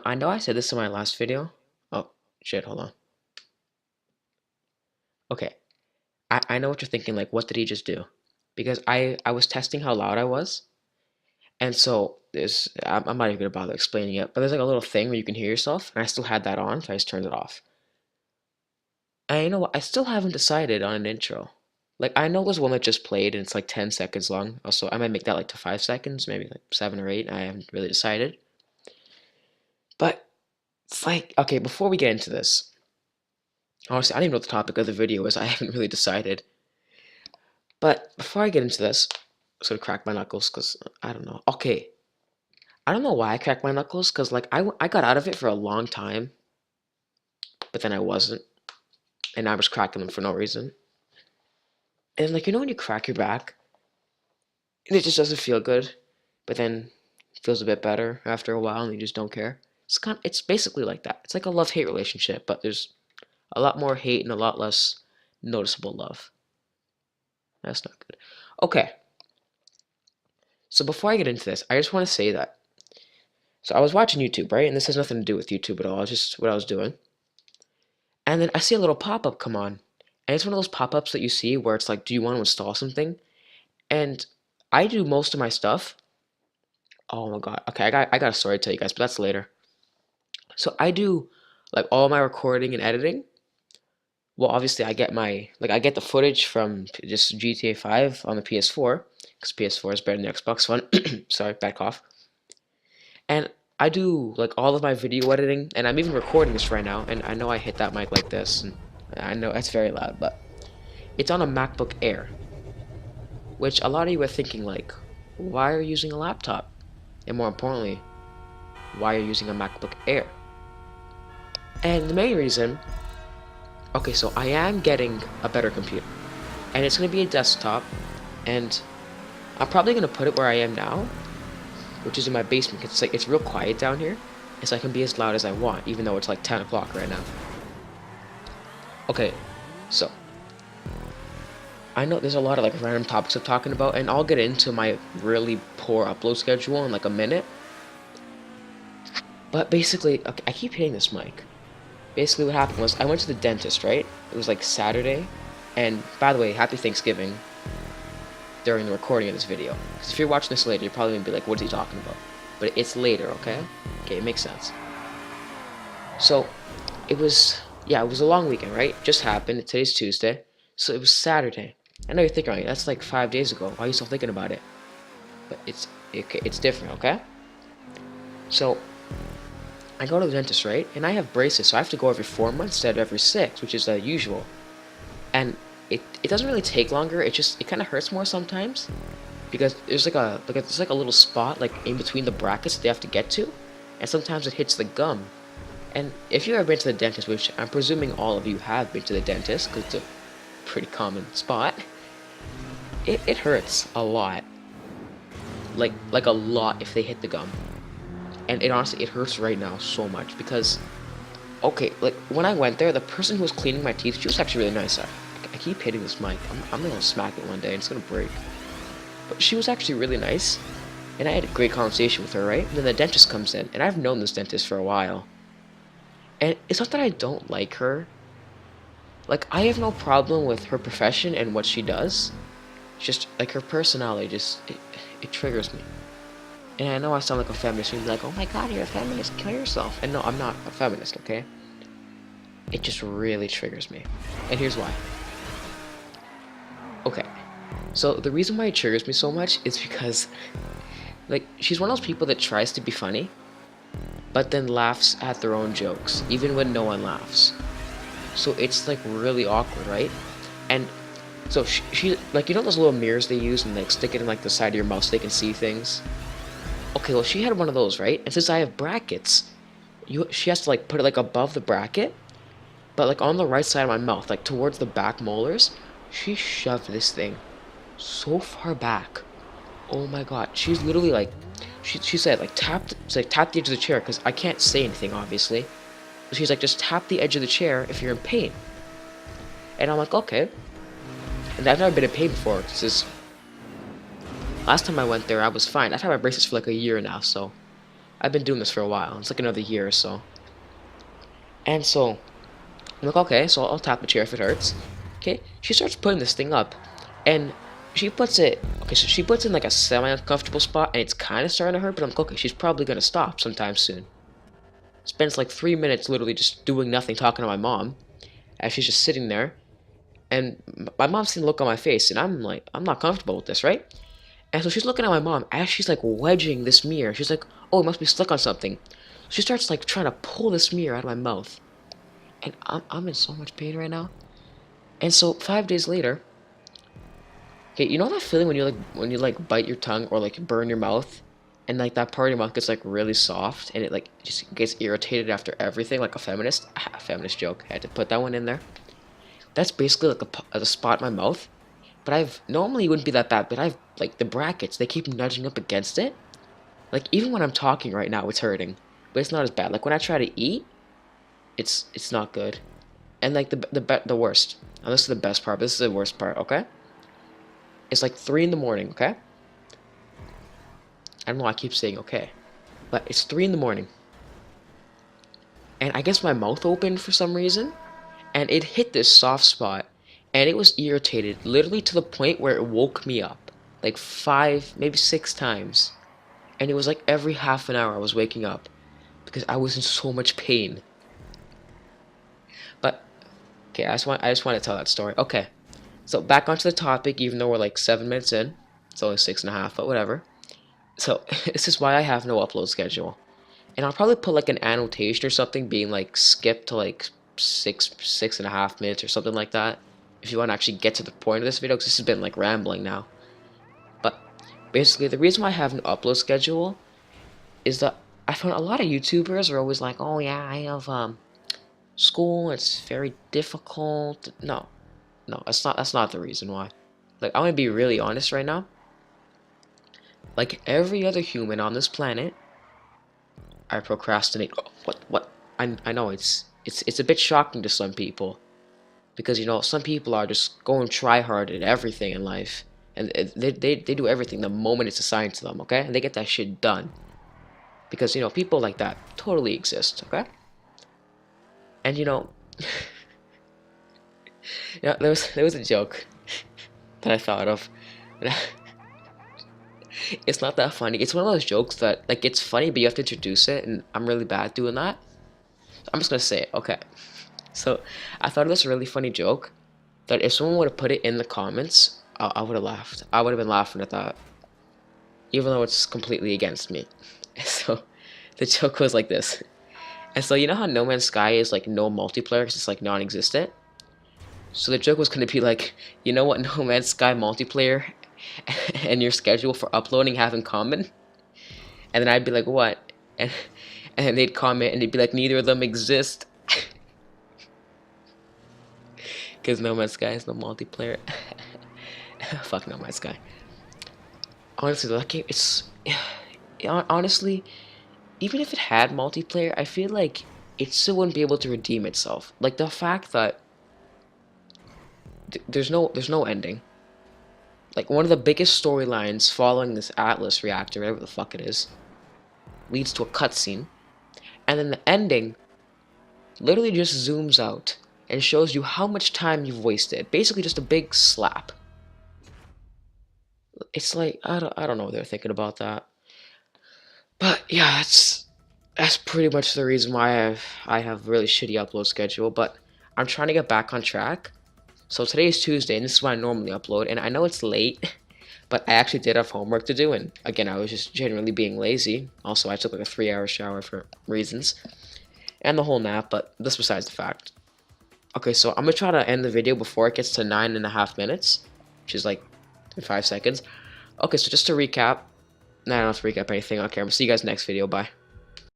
I know I said this in my last video. Oh, shit, hold on. Okay, I know what you're thinking, like, what did he just do? Because I was testing how loud I was, and so I'm not even gonna bother explaining it, but there's like a little thing where you can hear yourself, and I still had that on, so I just turned it off. And you know what? I still haven't decided on an intro. Like, I know there's one that just played, and it's like 10 seconds long. Also, I might make that like to 5 seconds, maybe like 7 or 8. I haven't really decided. But it's like, okay, before we get into this, honestly, I don't even know what the topic of the video is. I haven't really decided. But before I get into this, I'm just gonna crack my knuckles because I don't know. Okay, I don't know why I cracked my knuckles because like I got out of it for a long time, but then I wasn't, and I was cracking them for no reason. And like when you crack your back, and it just doesn't feel good, but then it feels a bit better after a while, and you just don't care. It's basically like that. It's like a love-hate relationship, but there's a lot more hate and a lot less noticeable love. That's not good. Okay, so before I get into this, I just want to say that. So I was watching YouTube, right? And this has nothing to do with YouTube at all. It's just what I was doing. And then I see a little pop-up come on. And it's one of those pop-ups that you see where it's like, do you want to install something? And I do most of my stuff. Oh my god. Okay, I got a story to tell you guys, but that's later. So I do like all my recording and editing. Well, obviously I get the footage from just GTA 5 on the PS4 because PS4 is better than the Xbox One. Sorry, bad cough. And I do like all of my video editing, and I'm even recording this right now. And I know I hit that mic like this, and I know that's very loud, but it's on a MacBook Air, which a lot of you are thinking like, why are you using a laptop? And more importantly, why are you using a MacBook Air? And the main reason, okay, so I am getting a better computer, and it's gonna be a desktop, and I'm probably gonna put it where I am now, which is in my basement. It's real quiet down here, and so I can be as loud as I want, even though it's like 10 o'clock right now. Okay, so I know there's a lot of like random topics I'm talking about, and I'll get into my really poor upload schedule in like a minute. But basically, okay, I keep hitting this mic. Basically, what happened was I went to the dentist, right? It was like Saturday, and by the way, happy Thanksgiving during the recording of this video. Because if you're watching this later, you're probably gonna be like, what is he talking about? But it's later, okay? Okay, it makes sense. So, yeah, it was a long weekend, right? Just happened. Today's Tuesday. So it was Saturday. I know you're thinking, right, that's like 5 days ago. Why are you still thinking about it? But it's different, okay? So, I go to the dentist, right? And I have braces, so I have to go every 4 months instead of every 6, which is usual. And it doesn't really take longer. It kind of hurts more sometimes because there's like a little spot like in between the brackets that they have to get to, and sometimes it hits the gum. And if you've ever been to the dentist, which I'm presuming all of you have been to the dentist because it's a pretty common spot, it hurts a lot. Like a lot if they hit the gum. And it honestly, it hurts right now so much because, okay, like when I went there, the person who was cleaning my teeth, she was actually really nice. I keep hitting this mic. I'm gonna smack it one day and it's gonna break. But she was actually really nice, and I had a great conversation with her, right? And then the dentist comes in, and I've known this dentist for a while. And it's not that I don't like her. Like, I have no problem with her profession and what she does. It's just, like, her personality it triggers me. And I know I sound like a feminist, and you're like, oh my god, you're a feminist, kill yourself. And no, I'm not a feminist, okay? It just really triggers me. And here's why. Okay, so the reason why it triggers me so much is because, like, she's one of those people that tries to be funny, but then laughs at their own jokes, even when no one laughs. So it's like really awkward, right? And so she like those little mirrors they use and like stick it in like the side of your mouth so they can see things. Okay, well she had one of those, right? And since I have brackets, she has to like put it like above the bracket, but like on the right side of my mouth, like towards the back molars, she shoved this thing so far back. Oh my god, she's literally like, she said like tap the edge of the chair because I can't say anything obviously. She's like, just tap the edge of the chair if you're in pain. And I'm like, okay. And I've never been in pain before. Last time I went there, I was fine. I've had my braces for like a year now, so I've been doing this for a while. It's like another year or so. And so I'm like, okay, so I'll tap the chair if it hurts. Okay, she starts putting this thing up, and she puts it. Okay, so she puts it in like a semi-uncomfortable spot, and it's kind of starting to hurt. But I'm like, okay, she's probably gonna stop sometime soon. Spends like 3 minutes literally just doing nothing, talking to my mom, as she's just sitting there. And my mom's seeing the look on my face, and I'm like, I'm not comfortable with this, right? And so she's looking at my mom as she's like wedging this mirror. She's like, oh, it must be stuck on something. She starts like trying to pull this mirror out of my mouth. And I'm in so much pain right now. And so 5 days later, okay, you know that feeling when you like bite your tongue or like burn your mouth, and like that part of your mouth gets like really soft and it like just gets irritated after everything, like a feminist. Feminist joke. I had to put that one in there. That's basically like a spot in my mouth. But I've normally it wouldn't be that bad, but I've like the brackets, they keep nudging up against it. Like even when I'm talking right now, it's hurting, but it's not as bad. Like when I try to eat, it's not good. And like the worst. And this is the best part. But this is the worst part. Okay. It's like 3 in the morning. Okay. I don't know. I keep saying okay, but it's 3 in the morning, and I guess my mouth opened for some reason, and it hit this soft spot, and it was irritated literally to the point where it woke me up like 5, maybe 6 times, and it was like every half an hour I was waking up because I was in so much pain. But okay, I just want to tell that story. Okay, so back onto the topic, even though we're like 7 minutes in, it's only 6.5, but whatever. So this is why I have no upload schedule, and I'll probably put like an annotation or something being like skip to like 6.5 minutes or something like that. If you want to actually get to the point of this video, because this has been like rambling now. But basically, the reason why I have an upload schedule is that I found a lot of YouTubers are always like, "Oh yeah, I have school. It's very difficult." No, no, that's not the reason why. Like I'm gonna be really honest right now. Like every other human on this planet, I procrastinate. Oh, what? I know it's a bit shocking to some people because you know some people are just going try hard at everything in life, and they do everything the moment it's assigned to them. Okay, and they get that shit done because you know people like that totally exist. Okay, and you know, yeah, there was a joke that I thought of. It's not that funny. It's one of those jokes that like it's funny, but you have to introduce it, and I'm really bad doing that. I'm just gonna say it. Okay. So I thought of this really funny joke that if someone would have put it in the comments, I would have laughed. I would have been laughing at that, even though it's completely against me. So the joke was like this. And so you know how No Man's Sky is like no multiplayer because it's like non-existent. So the joke was gonna be like, you know what No Man's Sky multiplayer and your schedule for uploading have in common? And then I'd be like, what? And then they'd comment and they'd be like, neither of them exist. Because No Man's Sky is no multiplayer. Fuck No Man's Sky. Honestly, that game, it's honestly, even if it had multiplayer, I feel like it still wouldn't be able to redeem itself. Like the fact that there's no ending. Like one of the biggest storylines following this Atlas reactor, whatever the fuck it is, leads to a cutscene, and then the ending literally just zooms out and shows you how much time you've wasted. Basically, just a big slap. It's like I don't know what they're thinking about that. But yeah, that's pretty much the reason why I have really shitty upload schedule. But I'm trying to get back on track. So today is Tuesday, and this is when I normally upload. And I know it's late, but I actually did have homework to do. And again, I was just generally being lazy. Also, I took like a 3-hour shower for reasons, and the whole nap. But this besides the fact. Okay, so I'm gonna try to end the video before it gets to 9.5 minutes, which is like 5 seconds. Okay, so just to recap. Nah, I don't have to recap anything. Okay, I'm gonna see you guys next video. Bye.